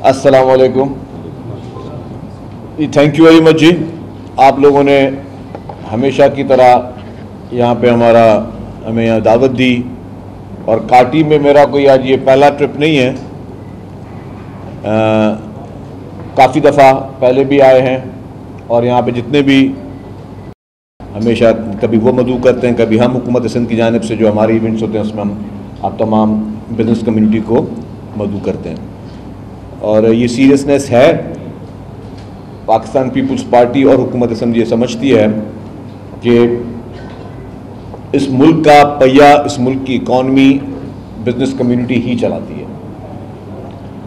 अस्सलाम वालेकुम। Thank you very much जी। आप लोगों ने हमेशा की तरह यहाँ पे हमें यहाँ दावत दी, और काटी में मेरा कोई आज ये पहला ट्रिप नहीं है। काफ़ी दफ़ा पहले भी आए हैं, और यहाँ पे जितने भी हमेशा कभी वो मदऊ करते हैं, कभी हम हुकूमत सिंध की जानिब से जो हमारे इवेंट्स होते हैं उसमें हम आप तमाम बिज़नेस कम्युनिटी को मदऊ करते हैं। और ये सीरियसनेस है, पाकिस्तान पीपल्स पार्टी और हुकूमत सिंध ये समझती है कि इस मुल्क का पहिया, इस मुल्क की इकॉनमी बिज़नेस कम्युनिटी ही चलाती है,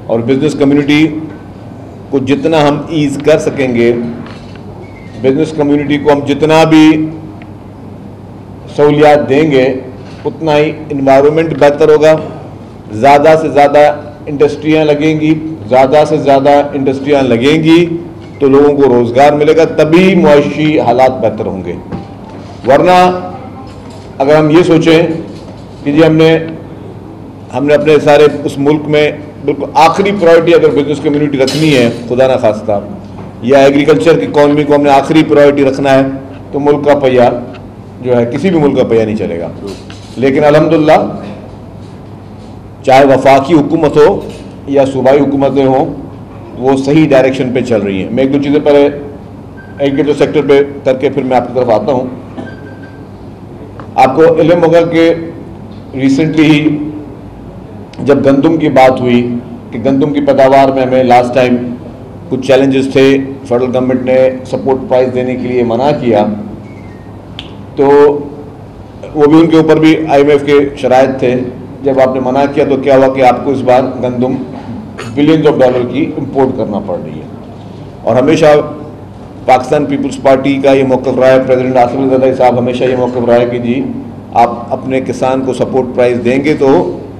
और बिज़नेस कम्युनिटी को जितना हम ईज़ कर सकेंगे, बिज़नेस कम्युनिटी को हम जितना भी सहूलियात देंगे, उतना ही इन्वायरमेंट बेहतर होगा, ज़्यादा से ज़्यादा इंडस्ट्रियाँ लगेंगी, ज़्यादा से ज़्यादा इंडस्ट्रियाँ लगेंगी तो लोगों को रोज़गार मिलेगा, तभी मुआशी हालात बेहतर होंगे। वरना अगर हम ये सोचें कि जी हमने अपने सारे उस मुल्क में बिल्कुल आखिरी प्रायोरिटी अगर बिज़नेस कम्युनिटी रखनी है, खुदा ना खास्ता, या एग्रीकल्चर की इकॉनमी को हमने आखिरी प्रायोरिटी रखना है, तो मुल्क का पहिया जो है, किसी भी मुल्क का पहिया नहीं चलेगा। लेकिन अल्हम्दुलिल्लाह, चाहे वफाकी हुकूमत हो या सूबाई हुकूमतें हों, वो सही डायरेक्शन पे चल रही हैं। मैं एक दो चीज़ें पहले एग्रीकल्चर सेक्टर पे करके फिर मैं आपकी तरफ आता हूँ। आपको इल्म होगा कि रिसेंटली ही जब गंदम की बात हुई कि गंदम की पैदावार में हमें लास्ट टाइम कुछ चैलेंजेस थे, फेडरल गवर्नमेंट ने सपोर्ट प्राइस देने के लिए मना किया, तो वो भी उनके ऊपर भी IMF के शराइत थे। जब आपने मना किया तो क्या हुआ कि आपको इस बार गंदम बिलियंस ऑफ डॉलर की इंपोर्ट करना पड़ रही है। और हमेशा पाकिस्तान पीपल्स पार्टी का ये मौक़िफ़ रहा है, प्रेसिडेंट आसिफ अली ज़रदारी साहब हमेशा ये मौक़िफ़ रहा है कि जी आप अपने किसान को सपोर्ट प्राइस देंगे तो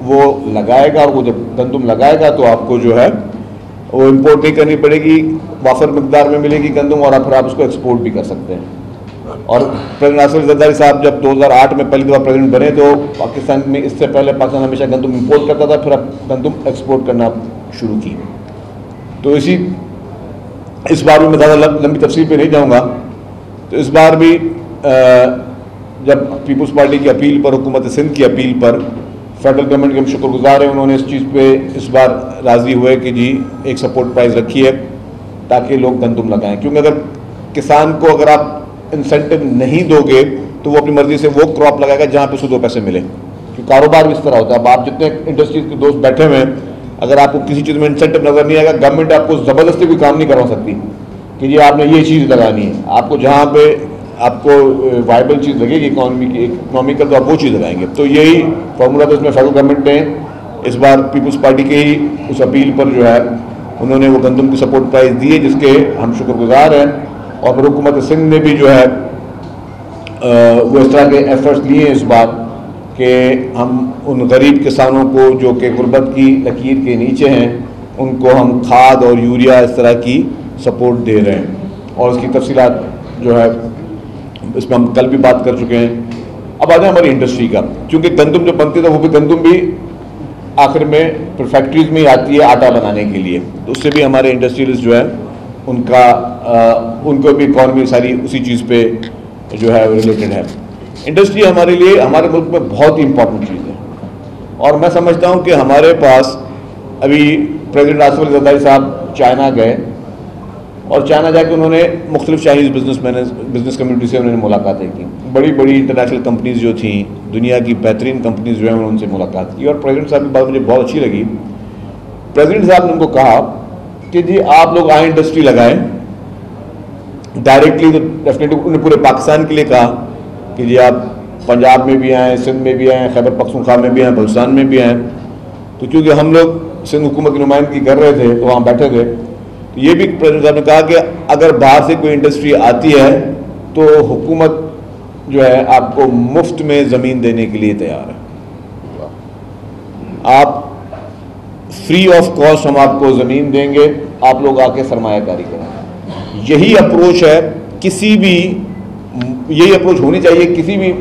वो लगाएगा, और वो जब गंदम लगाएगा तो आपको जो है वो इंपोर्ट नहीं करनी पड़ेगी, वाफर मकदार में मिलेगी गंदम, और फिर आप उसको एक्सपोर्ट भी कर सकते हैं। और प्रेसिडेंट आसिफ अली ज़रदारी साहब जब 2008 में पहली दफ़ा प्रेसिडेंट बने तो पाकिस्तान में, इससे पहले पाकिस्तान हमेशा गंदम इंपोर्ट करता था, फिर अब गंदम एक्सपोर्ट करना शुरू की। तो इस बार भी मैं ज़्यादा लंबी तफसील पे नहीं जाऊँगा। तो इस बार भी जब पीपल्स पार्टी की अपील पर, हुकूमत सिंध की अपील पर, फेडरल गवर्नमेंट के हम शुक्रगुजार हैं, उन्होंने इस चीज़ पे इस बार राज़ी हुए कि जी एक सपोर्ट प्राइस रखी है ताकि लोग गंदम लगाएं। क्योंकि अगर किसान को अगर आप इंसेंटिव नहीं दोगे तो वो अपनी मर्जी से वो क्रॉप लगाएगा जहाँ पे उसको 2 पैसे मिले। क्योंकि कारोबार भी इस तरह होता है। अब आप जितने इंडस्ट्रीज के दोस्त बैठे हुए हैं, अगर आपको किसी चीज़ में इंसेंटिव नज़र नहीं आएगा, गवर्नमेंट आपको ज़बरदस्ती कोई काम नहीं करवा सकती कि जी आपने ये चीज़ लगानी है। आपको जहाँ पे आपको वाइबल चीज़ लगेगी इकोनॉमिकल, तो आप वो चीज़ लगाएंगे। तो यही फार्मूला था। इसमें फेडरल गवर्नमेंट ने इस बार पीपल्स पार्टी के ही उस अपील पर जो है उन्होंने वो गंदम की सपोर्ट प्राइस दी है, जिसके हम शुक्रगुजार हैं। और फिर हुकूमत सिंध ने भी जो है वो इस तरह के एफर्ट्स लिए हैं इस बार कि हम उन गरीब किसानों को जो कि गुर्बत की लकीर के नीचे हैं, उनको हम खाद और यूरिया इस तरह की सपोर्ट दे रहे हैं। और उसकी तफसीलात जो है इस पर हम कल भी बात कर चुके हैं। अब आ जाए हमारी इंडस्ट्री का, क्योंकि गंदम जो बनती है वो भी गंदम भी आखिर में फिर फैक्ट्रीज में ही आती है आटा बनाने के लिए, तो उससे भी हमारे इंडस्ट्रियलिस्ट जो है उनको भी इकॉनमी सारी उसी चीज़ पे जो है रिलेटेड है। इंडस्ट्री हमारे लिए, हमारे मुल्क में बहुत ही इंपॉर्टेंट चीज़ है। और मैं समझता हूँ कि हमारे पास अभी प्रेसिडेंट आसिफ अली ज़रदारी साहब चाइना गए, और चाइना जाके उन्होंने मुख्तलिफ चाइनीज़ बिज़नेस कम्युनिटी से उन्होंने मुलाकातें की। बड़ी बड़ी इंटरनेशनल कंपनीज़ जो थी, दुनिया की बेहतरीन कंपनीज़ जो हैं, उन्होंने उनसे मुलाकात की। और प्रेसिडेंट साहब की बात मुझे बहुत अच्छी लगी। प्रेसिडेंट साहब ने उनको कहा कि जी आप लोग आए इंडस्ट्री लगाएं डायरेक्टली, तो डेफिनेटली उन्होंने पूरे पाकिस्तान के लिए कहा कि जी आप पंजाब में भी आएँ, सिंध में भी आएँ, खैबर पख्तूनख्वा में भी आएँ, बलूचिस्तान में भी आएँ। तो क्योंकि हम लोग सिंध हुकूमत की नुमाइंदगी कर रहे थे तो वहाँ बैठे थे, तो ये भी प्रेसिडेंट साहब ने कहा कि अगर बाहर से कोई इंडस्ट्री आती है तो हुकूमत जो है आपको मुफ्त में ज़मीन देने के लिए तैयार है। आप फ्री ऑफ कॉस्ट हम आपको ज़मीन देंगे, आप लोग आके सरमायाकारी करें। यही अप्रोच है किसी भी, यही अप्रोच होनी चाहिए किसी भी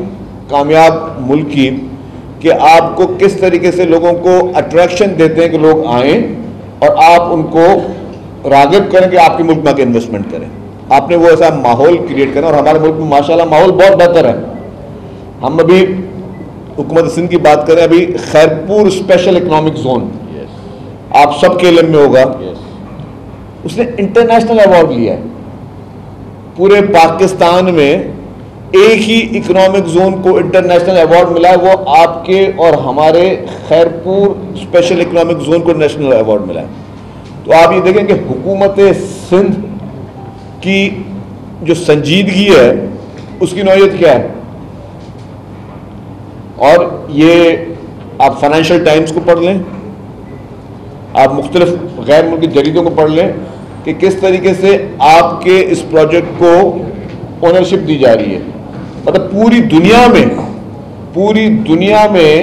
कामयाब मुल्क की, कि आपको किस तरीके से लोगों को अट्रैक्शन देते हैं कि लोग आएँ और आप उनको रागिब करें कि आपके मुल्क में आके इन्वेस्टमेंट करें। आपने वो ऐसा माहौल क्रिएट करना, और हमारे मुल्क में माशाल्लाह माहौल बहुत बेहतर है। हम अभी हुकूमत सिंध की बात करें, अभी खैरपुर स्पेशल इकोनॉमिक जोन आप सबके इल्म में होगा, उसने इंटरनेशनल अवार्ड लिया है। पूरे पाकिस्तान में एक ही इकोनॉमिक जोन को इंटरनेशनल अवार्ड मिला है, वो आपके और हमारे खैरपुर स्पेशल इकोनॉमिक जोन को नेशनल अवार्ड मिला है। तो आप ये देखें कि हुकूमत सिंध की जो संजीदगी है उसकी नौयत क्या है। और ये आप फाइनेंशियल टाइम्स को पढ़ लें, आप मुख्तलिफ गैर मुल्की जरीदों को पढ़ लें कि किस तरीके से आपके इस प्रोजेक्ट को ओनरशिप दी जा रही है। मतलब पूरी दुनिया में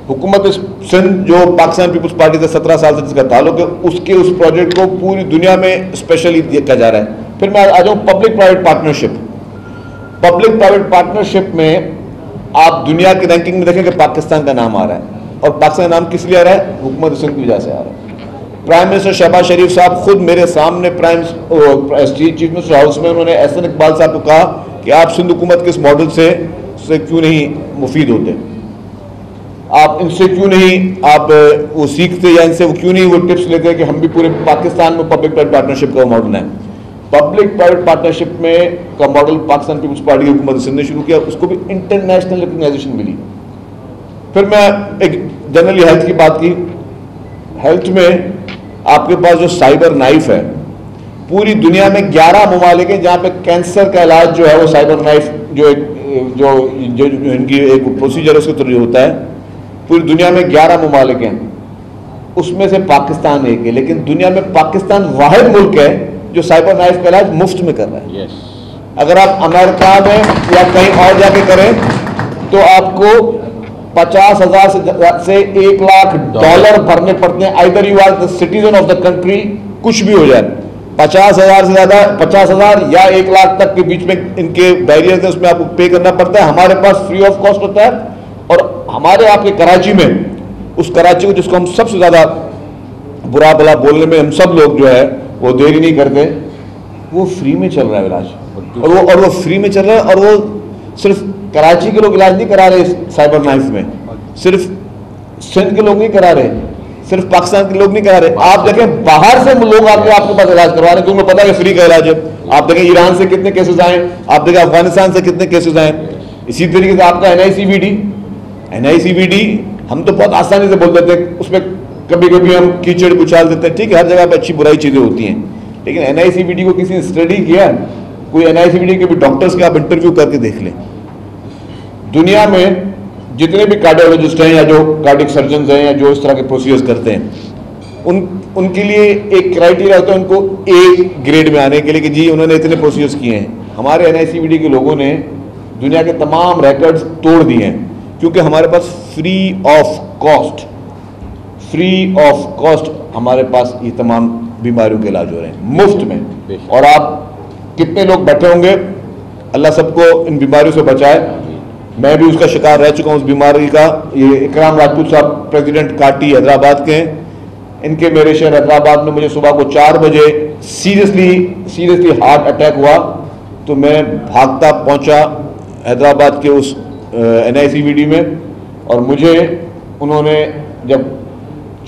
हुकूमत सिंध जो पाकिस्तान पीपल्स पार्टी से 17 साल से जिसका ताल्लुक है, उसके उस प्रोजेक्ट को पूरी दुनिया में स्पेशली देखा जा रहा है। फिर मैं आ जाऊँ public private partnership. Public private partnership में आप दुनिया की रैंकिंग में देखें कि पाकिस्तान का नाम आ रहा है, और पाकिस्तान का नाम किस लिए आ रहा है? हुकूमत सिंध की वजह से आ रहा है। प्राइम मिनिस्टर शहबाज शरीफ साहब खुद मेरे सामने चीफ मिनिस्टर हाउस में उन्होंने एहसन इकबाल साहब को कहा कि आप सिंध हुकूमत के इस मॉडल से क्यों नहीं मुफीद होते, आप इनसे क्यों नहीं आप वो सीखते, या इनसे वो क्यों नहीं वो टिप्स लेते कि हम भी पूरे पाकिस्तान में पब्लिक प्राइवेट पार्टनरशिप का मॉडल है। पब्लिक प्राइवेट पार्टनरशिप में का मॉडल पाकिस्तान पीपल्स पार्टी की हुकूमत सिंध ने शुरू किया, उसको भी इंटरनेशनल रिकग्नाइजेशन मिली। फिर मैं एक जनरली हेल्थ की बात की। हेल्थ में आपके पास जो साइबर नाइफ है, पूरी दुनिया में 11 ममालिक हैं जहां पे कैंसर का इलाज जो है वो साइबर नाइफ जो इनकी एक प्रोसीजर उसके थ्रू होता है। पूरी दुनिया में 11 ममालिक हैं, उसमें से पाकिस्तान एक है, लेकिन दुनिया में पाकिस्तान वाहिद मुल्क है जो साइबर नाइफ का इलाज मुफ्त में कर रहा है। अगर आप अमेरिका में या कहीं और जाके करें तो आपको 50,000 से 1 लाख डॉलर भरने पड़ते हैं। Either you are the citizen of the country, कुछ भी हो जाए, 50,000 से ज्यादा 50,000 या 1 लाख तक के बीच में इनके बैरियर्स है, उसमें आपको पे करना पड़ता है। हमारे पास फ्री ऑफ कॉस्ट होता है, और हमारे आपके कराची में, उस कराची को जिसको हम सबसे ज्यादा बुरा भला बोलने में हम सब लोग जो है वो देरी नहीं करते, वो फ्री में चल रहा है इलाज, और वो फ्री में चल रहा है। और वो सिर्फ कराची के लोग इलाज नहीं करा रहे साइबर नाइफ में, सिर्फ सिंध के लोग नहीं करा रहे, सिर्फ पाकिस्तान के लोग नहीं करा रहे। आप देखें बाहर से लोग आके आपके पास इलाज करवा रहे हैं, क्योंकि पता है फ्री का इलाज है। आप देखें ईरान से कितने केसेस आए, आप देखें अफगानिस्तान से कितने केसेस आए। इसी तरीके से आपका NICVD हम तो बहुत आसानी से बोल देते हैं, उसमें कभी कभी हम कीचड़ उछाल देते हैं, ठीक है, हर जगह पे अच्छी बुराई चीजें होती हैं, लेकिन NICVD को किसी ने स्टडी किया? कोई NICVD के भी डॉक्टर्स के आप इंटरव्यू करके देख लें। दुनिया में जितने भी कार्डियोलॉजिस्ट हैं या जो कार्डियक सर्जन हैं या जो इस तरह के प्रोसीजर्स करते हैं, उनके लिए एक क्राइटेरिया होता है उनको A ग्रेड में आने के लिए कि जी उन्होंने इतने प्रोसीजर्स किए हैं। हमारे NICVD के लोगों ने दुनिया के तमाम रिकॉर्ड्स तोड़ दिए हैं, क्योंकि हमारे पास फ्री ऑफ कॉस्ट हमारे पास ये तमाम बीमारियों के इलाज हो रहे हैं मुफ्त में। और आप कितने लोग बैठे होंगे, अल्लाह सबको इन बीमारियों से बचाए। मैं भी उसका शिकार रह चुका हूं उस बीमारी का। ये इकराम राजपूत साहब प्रेसिडेंट काटी हैदराबाद के हैं, इनके मेरे शहर हैदराबाद में मुझे सुबह को 4 बजे सीरियसली हार्ट अटैक हुआ, तो मैं भागता पहुंचा हैदराबाद के उस NICVD में, और मुझे उन्होंने जब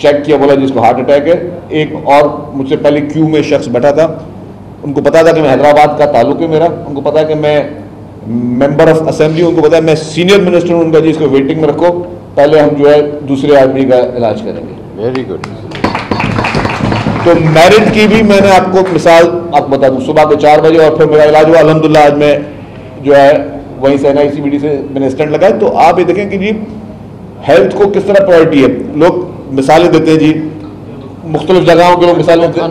चेक किया बोला जिसको हार्ट अटैक है। एक और मुझसे पहले क्यू में शख्स बैठा था, उनको पता था कि मैं हैदराबाद का ताल्लुक है मेरा, उनको पता है कि मैं मेंबर ऑफ असेंबली, उनको पता है मैं सीनियर मिनिस्टर हूं, उनका जी इसको वेटिंग में रखो, पहले हम जो है दूसरे आदमी का इलाज करेंगे। Very good. तो मेरिट की भी मैंने आपको मिसाल आपको बता दूं, सुबह के 4 बजे और फिर मेरा इलाज हुआ अल्हम्दुलिल्लाह। आज मैं जो है वहीं से NICVD से मैंने स्टैंड लगाया। तो आप ये देखें कि जी हेल्थ को किस तरह प्रायोरिटी है। लोग मिसालें देते हैं जी, मुख्तलिफ जगहों के लोग मिसालें देते हैं,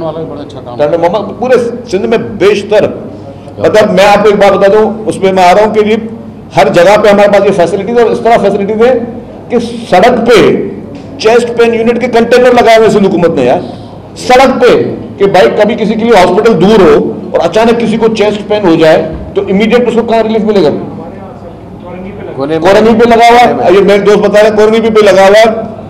पूरे सिंध में बेशतर। मतलब मैं आपको एक बात बता दूं, उसमें मैं आ रहा हूं कि जी हर जगह पे हमारे पास ये फैसिलिटीज, और इस तरह फैसिलिटीज है कि सड़क पे चेस्ट पेन यूनिट के कंटेनर लगाए हुए सिंध हुकूमत ने यार, सड़क पे, कि भाई कभी किसी के लिए हॉस्पिटल दूर हो और अचानक किसी को चेस्ट पेन हो जाए तो इमीडिएट उसको कहां रिलीफ मिलेगा? कॉलोनी पे लगा हुआ है। ये मेरे दोस्त बता रहे हैं कॉलोनी पे लगा हुआ है,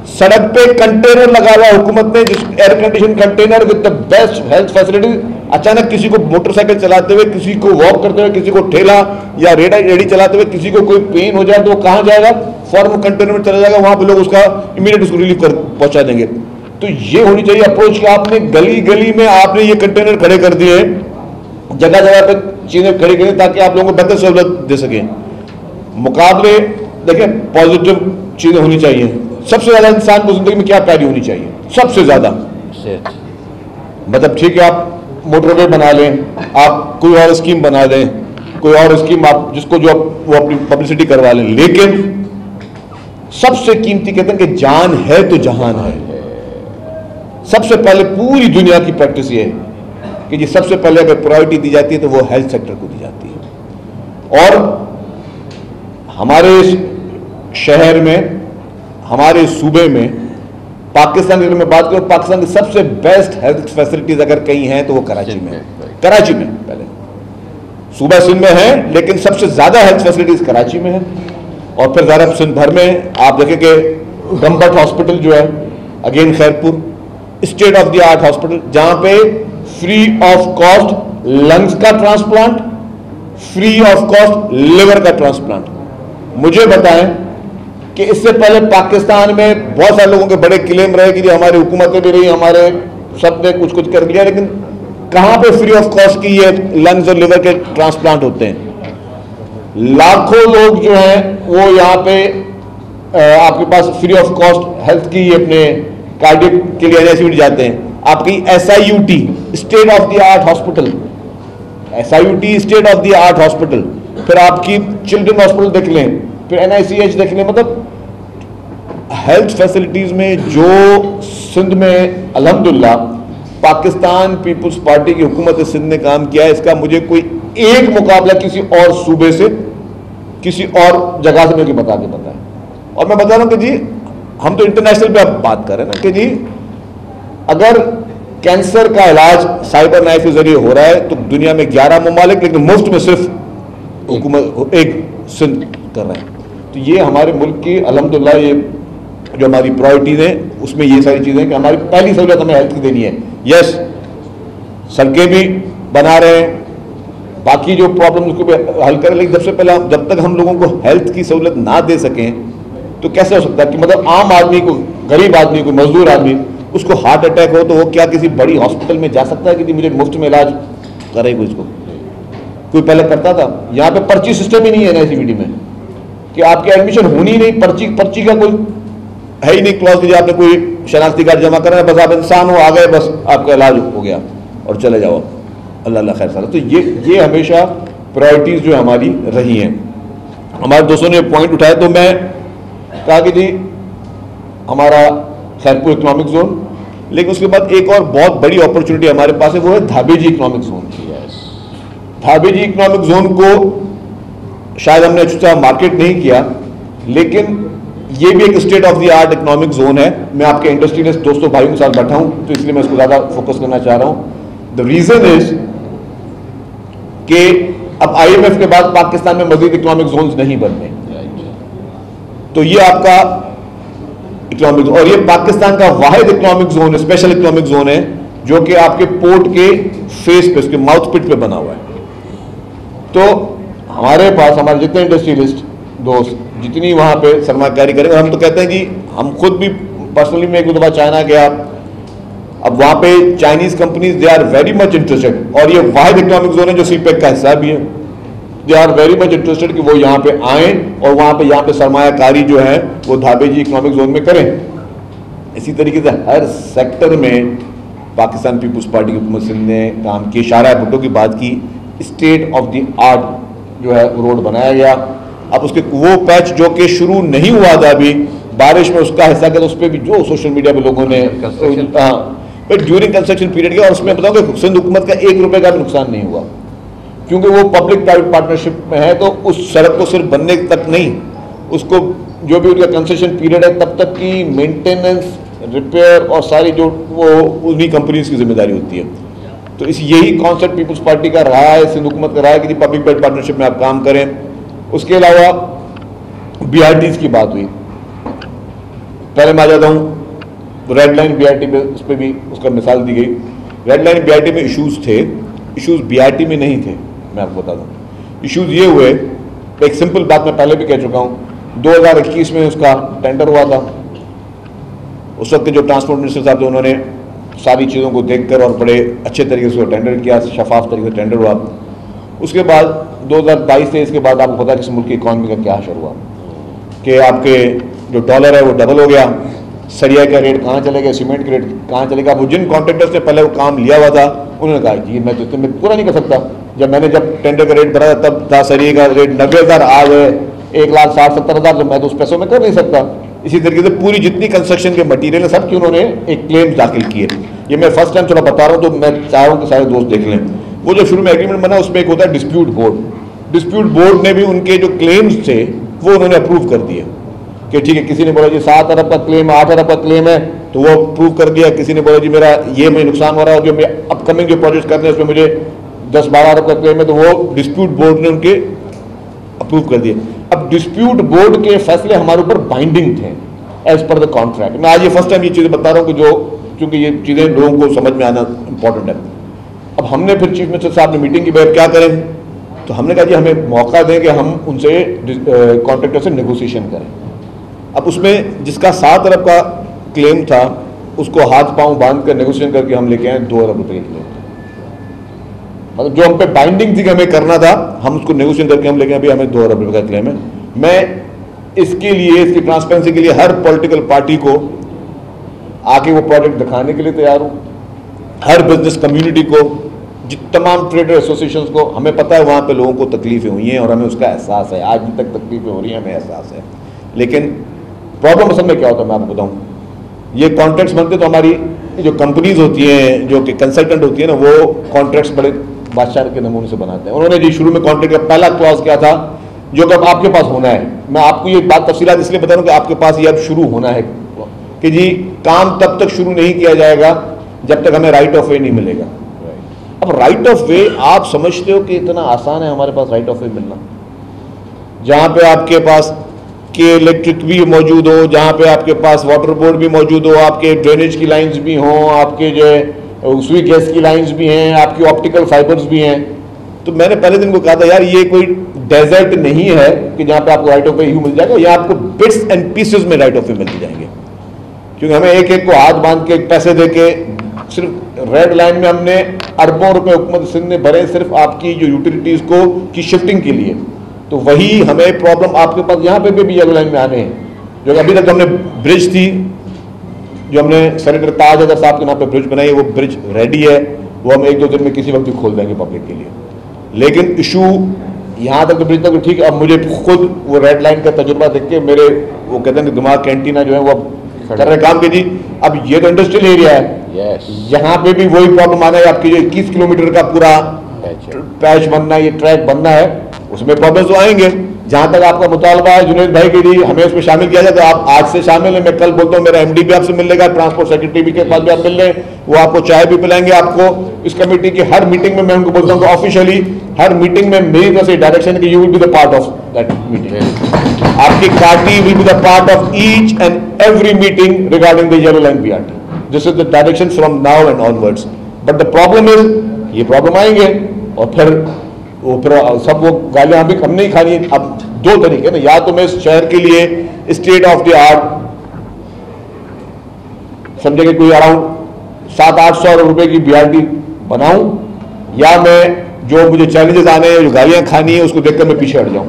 सड़क पे कंटेनर लगा हुआ हुकूमत ने, जिस air condition container with the best health facility, अचानक किसी को मोटरसाइकिल चलाते हुए, किसी को वॉक करते हुए, किसी को ठेला या रेडी चलाते हुए किसी को कोई पेन हो जाए तो वो कहाँ जाएगा? फॉर्म कंटेनर में चला जाएगा, वहां पे लोग उसका इमीडिएट उसको रिलीफ कर पहुंचा देंगे। तो ये होनी चाहिए अप्रोच कि आपने गली गली में आपने ये कंटेनर खड़े कर दिए, जगह जगह पे चीजें खड़ी करें ताकि आप लोगों को बेहतर सहूलत दे सकें। मुकाबले देखिए पॉजिटिव चीजें होनी चाहिए। सबसे ज्यादा इंसान को जिंदगी में क्या प्यारी होनी चाहिए? सबसे ज्यादा मतलब ठीक है आप मोटरवे बना लें, आप कोई और स्कीम बना दें, कोई और स्कीम आप जिसको जो वो अपनी पब्लिसिटी करवा लें, लेकिन सबसे कीमती कहते हैं कि जान है तो जहान है। सबसे पहले पूरी दुनिया की प्रैक्टिस ये है कि जी सबसे पहले अगर प्रायोरिटी दी जाती है तो वो हेल्थ सेक्टर को दी जाती है। और हमारे शहर में, हमारे सूबे में, पाकिस्तान की मैं बात करूं, पाकिस्तान की सबसे बेस्ट हेल्थ फैसिलिटीज अगर कहीं हैं तो वो कराची में है। कराची में पहले, सूबा सिंध में है लेकिन सबसे ज्यादा हेल्थ फैसिलिटीज कराची में है। और फिर ज़रा सिंध भर में आप देखें कि गंबट हॉस्पिटल जो है, again Khairpur, state of the art hospital, जहां पे फ्री ऑफ कॉस्ट लंग्स का transplant, free of cost liver का ट्रांसप्लांट। मुझे बताएं कि इससे पहले पाकिस्तान में बहुत सारे लोगों के बड़े क्लेम रहे कि हमारी हुकूमतें भी रही, हमारे सब ने कुछ कुछ कर लिया, लेकिन कहां पे फ्री ऑफ कॉस्ट की ये लंग्स और लिवर के ट्रांसप्लांट होते हैं? लाखों लोग जो हैं वो यहाँ पे आपके पास फ्री ऑफ कॉस्ट हेल्थ की अपने कार्डियक के लिए एनआईसीयू जाते हैं। आपकी SIUT state of the art hospital, SIUT state of the art hospital, फिर आपकी चिल्ड्रन हॉस्पिटल देख लें, फिर एनआईसीएच देख लें। मतलब हेल्थ फैसिलिटीज में जो सिंध में अल्हम्दुलिल्लाह पाकिस्तान पीपुल्स पार्टी की हुकूमत सिंध ने काम किया है, इसका मुझे कोई एक मुकाबला किसी और सूबे से, किसी और जगह से मुझे बता के पता है। और मैं बता रहा हूं कि जी हम तो इंटरनेशनल पे अब बात कर रहे हैं ना कि जी अगर कैंसर का इलाज साइबर नाइफ के जरिए हो रहा है तो दुनिया में 11 ममालिक, लेकिन मुफ्त में सिर्फ हुकूमत एक सिंध कर रहे हैं। तो ये हमारे मुल्क की अल्हम्दुलिल्लाह ये जो हमारी प्रायोरिटीज हैं उसमें ये सारी चीजें कि हमारी पहली सहूलियत हमें हेल्थ की देनी है। यस, सड़कें भी बना रहे हैं, बाकी जो प्रॉब्लम उसको भी हल करें, लेकिन सबसे पहले जब तक हम लोगों को हेल्थ की सहूलत ना दे सकें तो कैसे हो सकता है कि मतलब आम आदमी को, गरीब आदमी को, मजदूर आदमी, उसको हार्ट अटैक हो तो वो क्या किसी बड़ी हॉस्पिटल में जा सकता है कि मुझे मुफ्त में इलाज करेगा? इसको कोई पहले करता था? यहाँ पे पर्ची सिस्टम ही नहीं है एनआईसीवीडी में कि आपकी एडमिशन होनी ही नहीं, पर्ची का कोई है ही नहीं क्लॉज कि आपने कोई शनाख्ती कार्ड जमा करा है, बस आप इंसान हो, आ गए, बस आपका इलाज हो गया और चले जाओ, अल्लाह अल्लाह खैर साला। तो ये हमेशा प्रायोरिटीज जो हमारी रही हैं। हमारे दोस्तों ने पॉइंट उठाया तो मैं कहा कि जी हमारा खैरपुर इकोनॉमिक जोन, लेकिन उसके बाद एक और बहुत बड़ी अपॉर्चुनिटी हमारे पास है, वो है धाबेजी इकोनॉमिक जोन। धाबेजी इकोनॉमिक जोन को शायद हमने अच्छा मार्केट नहीं किया, लेकिन ये भी एक state of the art economic zone है। मैं आपके इंडस्ट्रियलिस्ट दोस्तों भाइयों के साथ बैठा हूं तो इसलिए मैं इसको ज्यादा फोकस करना चाह रहा हूं। द रीजन इज कि अब आईएमएफ के बाद पाकिस्तान में मजीद इकोनॉमिक जोन्स नहीं बनने, तो ये आपका इकोनॉमिक, और ये पाकिस्तान का वाहिद इकोनॉमिक जोन है, स्पेशल इकोनॉमिक जोन है, जो कि आपके पोर्ट के फेस पे, उसके माउथ पिट पे बना हुआ है। तो हमारे पास हमारे जितने इंडस्ट्रियलिस्ट दोस्त जितनी वहां पे सरमाकारी करेंगे, हम तो कहते हैं जी, हम खुद भी पर्सनली मैं एक दो दफा चाइना गया, अब वहां पे Chinese companies they are very much interested, और ये वाहिद इकोनॉमिक जोन है जो सीपेक का हिस्सा भी है, they are very much interested कि वो यहाँ पे आए और वहां पे यहाँ पे सरमायाकारी जो है वो धाबेजी इकोनॉमिक जोन में करें। इसी तरीके से हर सेक्टर में पाकिस्तान पीपुल्स पार्टी की हुकूमत सिंध ने काम किया। शाहरा भुट्टो की बात की, स्टेट ऑफ द आर्ट जो है रोड बनाया गया। अब उसके वो पैच जो कि शुरू नहीं हुआ था अभी, बारिश में उसका हिस्सा किया, तो उस पर भी जो सोशल मीडिया पे लोगों ने ड्यूरिंग कंस्ट्रक्शन पीरियड किया, और उसमें बताओ कि सिंध हुकूमत का 1 रुपए का भी नुकसान नहीं हुआ, क्योंकि वो पब्लिक प्राइवेट पार्टनरशिप में है। तो उस सड़क को सिर्फ बनने तक नहीं, उसको जो भी उनका कंसेशन पीरियड है तब तक की मेंटेनेंस, रिपेयर और सारी जो वो उन्हीं कंपनीज की जिम्मेदारी होती है। तो इस यही कॉन्सेप्ट पीपुल्स पार्टी का रहा है, सिंध हुकूमत का रहा है कि पब्लिक प्राइवेट पार्टनरशिप में आप काम करें। उसके अलावा बीआरटीज की बात हुई, पहले मैं आ जाता हूँ रेड लाइन बीआरटी पे, उस पर भी उसका मिसाल दी गई। रेड लाइन बीआरटी में इश्यूज थे, इश्यूज बीआरटी में नहीं थे। मैं आपको बता दूँ इश्यूज ये हुए, एक सिंपल बात मैं पहले भी कह चुका हूँ, 2021 में उसका टेंडर हुआ था। उस वक्त के जो ट्रांसपोर्ट मिनिस्टर साहब थे उन्होंने सारी चीज़ों को देखकर और बड़े अच्छे तरीके से टेंडर किया, शफाफ तरीके से टेंडर हुआ। उसके बाद 2022-23 के बाद आपको पता है कि इस मुल्क की इकॉनमी का क्या असर हुआ कि आपके जो डॉलर है वो डबल हो गया, सरिया का रेट कहाँ चले गया, सीमेंट का रेट कहाँ चलेगा। वो जिन कॉन्ट्रैक्टर्स ने पहले वो काम लिया हुआ था उन्होंने कहा जी मैं तो इतने पूरा नहीं कर सकता। जब टेंडर का रेट भरा तब था सरिया का रेट 90,000, आज है 1,60,70,000, तो मैं तो उस पैसों में कर नहीं सकता। इसी तरीके से पूरी जितनी कंस्ट्रक्शन के मटीरियल है सब की उन्होंने एक क्लेम दाखिल किए। ये मैं फर्स्ट टाइम थोड़ा बता रहा हूँ तो मैं चाह रहा हूँ कि सारे दोस्त देख लें। वो जो शुरू में एग्रीमेंट बना उसमें एक होता है डिस्प्यूट बोर्ड। डिस्प्यूट बोर्ड ने भी उनके जो क्लेम्स थे वो उन्होंने अप्रूव कर दिए कि ठीक है, किसी ने बोला जी 7 अरब का क्लेम, 8 अरब का क्लेम है तो वो अप्रूव कर दिया। किसी ने बोला जी मेरा ये में नुकसान हो रहा है, जो मैं अपकमिंग जो प्रोजेक्ट करते हैं उसमें मुझे 10-12 अरब का क्लेम है, तो वो डिस्प्यूट बोर्ड ने उनके अप्रूव कर दिए। अब डिस्प्यूट बोर्ड के फैसले हमारे ऊपर बाइंडिंग थे एज पर द कॉन्ट्रैक्ट। मैं आज ये फर्स्ट टाइम ये चीज़ें बता रहा हूँ कि जो क्योंकि ये चीज़ें लोगों को समझ में आना इंपॉर्टेंट है। अब हमने फिर चीफ मिनिस्टर साहब ने मीटिंग की बैठ क्या करें, तो हमने कहा जी हमें मौका दें कि हम उनसे कॉन्ट्रैक्टर से नेगोशिएशन करें। अब उसमें जिसका 7 अरब का क्लेम था उसको हाथ पांव बांध कर नेगोशिएशन करके हम लेके आए 2 अरब रुपए के क्लेम। मतलब जो हम पे बाइंडिंग थी कि हमें करना था, हम उसको नेगोशिएशन करके हम लेके अभी हमें 2 अरब रुपए का क्लेम है। मैं इसके लिए, इसकी ट्रांसपेरेंसी के लिए हर पॉलिटिकल पार्टी को आके वो प्रोजेक्ट दिखाने के लिए तैयार हूँ, हर बिजनेस कम्युनिटी को, तमाम ट्रेडर एसोसिएशंस को। हमें पता है वहाँ पे लोगों को तकलीफें हुई हैं और हमें उसका एहसास है, आज भी तक तकलीफें हो रही हैं, हमें एहसास है। लेकिन प्रॉब्लम असल में क्या होता है मैं आपको बताऊँ, ये कॉन्ट्रैक्ट्स बनते तो हमारी जो कंपनीज होती हैं, जो कि कंसल्टेंट होती है ना, वो कॉन्ट्रैक्ट्स बड़े बादशाह के नमूने से बनाते हैं। उन्होंने जी शुरू में कॉन्ट्रैक्ट का पहला क्लॉज क्या था, जो कि अब आपके पास होना है। मैं आपको ये बात तफसीलात इसलिए बता रहा हूँ कि आपके पास ये अब शुरू होना है कि जी काम तब तक शुरू नहीं किया जाएगा जब तक हमें राइट ऑफ वे नहीं मिलेगा। अब राइट ऑफ वे आप समझते हो कि इतना आसान है हमारे पास राइट ऑफ वे मिलना, जहाँ पे आपके पास के इलेक्ट्रिक भी मौजूद हो, जहाँ पे आपके पास वाटर बोर्ड भी मौजूद हो, आपके ड्रेनेज की लाइंस भी हों, आपके जो स्वीट गैस की लाइंस भी हैं, आपकी ऑप्टिकल फाइबर्स भी हैं। तो मैंने पहले दिन को कहा था यार ये कोई डेजर्ट नहीं है कि जहाँ पे आपको राइट ऑफ वे यूँ मिल जाएगा, या आपको बिट्स एंड पीसेस में राइट ऑफ वे मिल जाएंगे। क्योंकि हमें एक एक को हाथ बांध के पैसे दे के, सिर्फ रेड लाइन में हमने अरबों रुपए हुकूमत सिंध ने भरे सिर्फ आपकी जो यूटिलिटीज को की शिफ्टिंग के लिए। तो वही हमें प्रॉब्लम आपके पास यहाँ पे भी येलो लाइन में आने हैं। जो अभी तक हमने ब्रिज थी, जो हमने सेनेटर ताज अगर साहब के नाम पे ब्रिज बनाई है, वो ब्रिज रेडी है, वो हम 1-2 दिन में किसी वक्त भी खोल देंगे पब्लिक के लिए। लेकिन इशू यहाँ तक तो ब्रिज तक ठीक है। अब मुझे खुद वो रेड लाइन का तजुर्बा देख के मेरे वो कहते हैं दिमाग कैंटीना जो है वो कर रहे काम के जी। अब ये तो इंडस्ट्रियल एरिया है, यहाँ पे भी वही प्रॉब्लम आना है। आपकी जो 21 किलोमीटर का पूरा पैच बनना है, ये ट्रैक बनना है, उसमें प्रॉब्लम्स तो आएंगे। जहाँ तक आपका मुतालबा है जुनैद भाई के लिए हमें उसमें शामिल किया जाए तो आप आज से शामिल हैं। मैं कल बोलता हूँ मेरा एमडी भी आपसे मिल लेगा, ट्रांसपोर्ट सेक्रेटरी भी के पास भी आप मिल लें, वो आपको चाय भी पिलाएंगे। आपको इस कमेटी की हर मीटिंग में मैं उनको बोलता हूँ ऑफिशियली हर मीटिंग में मेरी तरफ से डायरेक्शन है कि you will be the part of that meeting. आपकी party will be the part of each and every meeting regarding the yellow line BRT. This is the direction from now and onwards. But the problem is ये problem आएंगे और फिर सब वो गालियां भी हमने ही खानी है। अब 2 तरीके ना, या तो मैं इस शहर के लिए स्टेट ऑफ द आर्ट समझे कि कोई अराउंड 700-800 रुपए की बीआरटी बनाऊं, या मैं जो मुझे चैलेंजेस आने हैं, जो गालियां खानी है, उसको देखकर मैं पीछे हट जाऊं।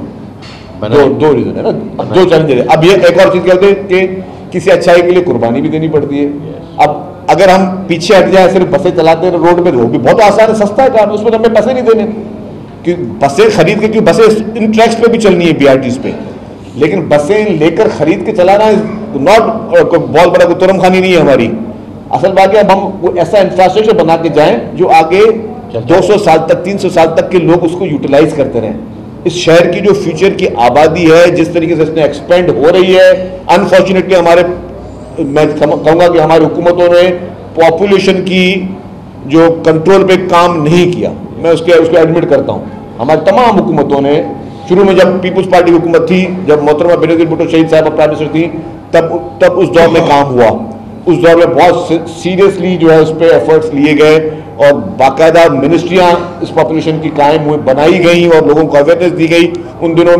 दो रीजन है ना, 2 चैलेंजेस है। अब ये एक और चीज क्या होती है कि किसी अच्छाई के लिए कुर्बानी भी देनी पड़ती है। अब अगर हम पीछे हट जाए, सिर्फ बसें चलाते हैं रोड में, वो भी बहुत आसान है, सस्ता है काम, उसमें हमें पैसे नहीं देने कि बसें खरीद के, क्योंकि बसें इन ट्रैक्स पे भी चलनी है बीआरटीज पे, लेकिन बसें लेकर खरीद के चलाना नॉट बहुत बड़ा तुरम खानी नहीं है हमारी। असल बात है अब हम ऐसा इंफ्रास्ट्रक्चर बना के जाएं जो आगे 200 साल तक, 300 साल तक के लोग उसको यूटिलाइज करते रहें। इस शहर की जो फ्यूचर की आबादी है, जिस तरीके से इसने एक्सपेंड हो रही है, अनफॉर्चुनेटली हमारे, मैं कहूँगा कि हमारी हुकूमतों ने पॉपुलेशन की जो कंट्रोल पे काम नहीं किया। मैं उसको एडमिट करता हूँ। हमारी तमाम हुकूमतों ने, शुरू में जब पीपुल्स पार्टी की हुकूमत थी, जब मोहतरमा बेनज़ीर भुट्टो शहीद साहब प्राइम मिनिस्टर थी, तब तब उस दौर में काम हुआ। उस दौर में बहुत सीरियसली जो है उस पर एफर्ट्स लिए गए और बाकायदा मिनिस्ट्रियां इस पॉपुलेशन की कायम हुई, बनाई गई और लोगों को अवेयरनेस दी गई। उन दिनों